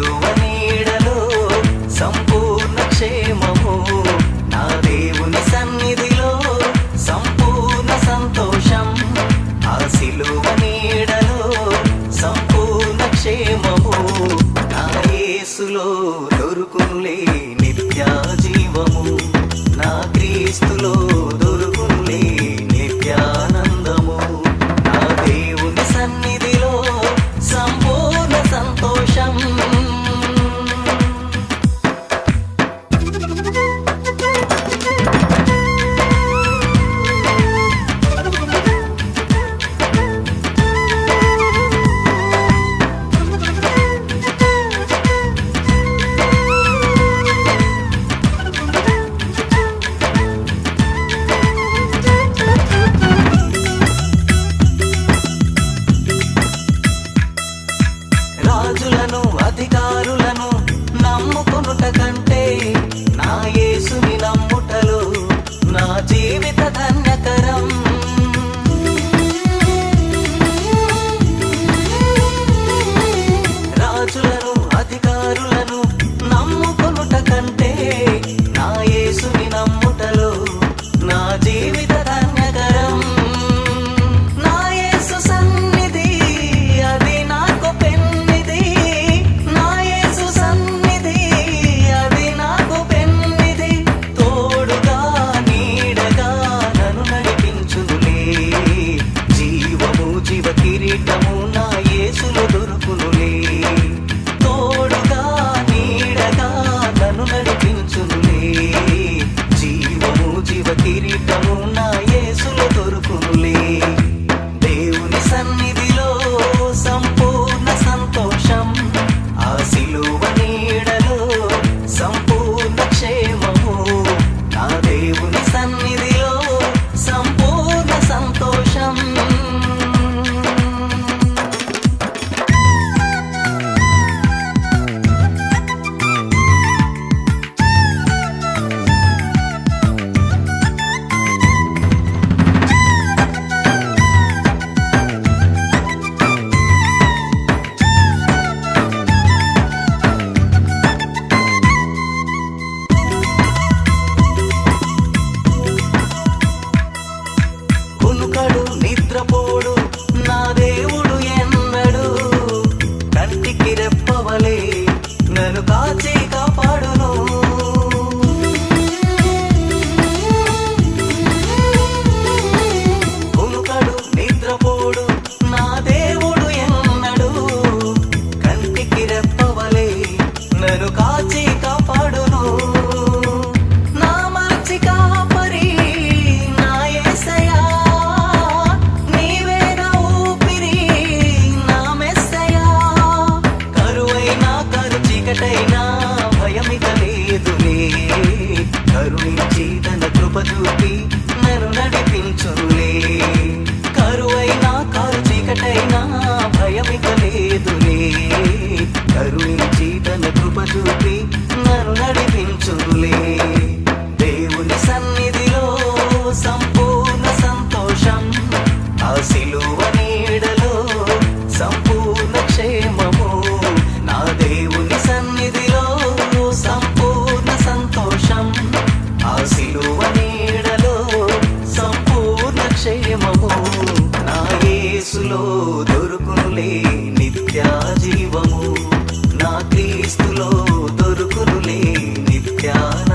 సిలువ నీడలో సంపూర్ణ క్షేమము, నా దేవుని సన్నిధిలో సంపూర్ణ సంతోషం. ఆ సిలువ నీడలో సంపూర్ణ క్షేమము, నా యేసులో దొరుకునులే నిత్య జీవము, నా క్రీస్తులో దొరుకునులే నిత్యానందము. నా దేవుని సన్నిధిలో సంపూర్ణ సంతోషం. రాజులను అధికారులను నమ్ముకొనుట కంటే నా యేసుని నమ్ముటలో నా జీవిత ధన్యకరం. రాజులను అధికారులను నమ్ముకొనుట కంటే నా యేసుని నమ్ముటలో నా జీవిత ధన్యకరం. నా యేసు సన్నిధి అది నాకు పెన్నిది, నా యేసు సన్నిధి అది నాకు పెన్నిది. తోడుగా నీడగా నన్ను నడిపించునులే, జీవము జీవ కిరీటము నా యేసులో దొరుకునులే. తోడుగా నీడగా నన్ను నడిపించునులే, జీవము జీవ కిరీటము నా యేసులో దొరుకునులే. దేవుని సన్నిధిలో సంపూర్ణ సంతోషం, ఆ సిలువ నీడలో సంపూర్ణ క్షేమము, నా దేవుని సన్నిధిలో సంపూర్ణ సంతోషం. కునుకడు నిద్రపోడు నా దేవుడు ఎన్నడు, కంటికి రెప్పవలే నన్ను కాచి కాపాడును. కునుకడు నిద్రపోడు నా దేవుడు ఎన్నడు, కంటికి రెప్పవలే నన్ను కాచి కాపాడును. నా మంచి కాపరి నా యేసయ్యా, నీవే నా ఊపిరి నా మెస్సయ్యా. కరువైనా కరు చీకటైనా భయమిక లేదులే, కరుణించి తన కృప చూపి నన్ను నడిపించునులే. కరువైనా కారు చీకటైనా భయమిక లేదులే, కరుణించి తన కృప చూపి నన్ను నడిపించునులే. దేవుని సన్నిధిలో సంపూర్ణ సంతోషం, ఆ సిలువ నీడలో సంపూర్ణ క్షేమము, నా దేవుని సన్నిధిలో సంపూర్ణ సంతోషం, ఆ సిలువ నీడలో సంపూర్ణ క్షేమము, నా యేసులో దొరుకునులే నిత్య జీవము, నా క్రీస్తులో దొరుకునులే నిత్యానందము.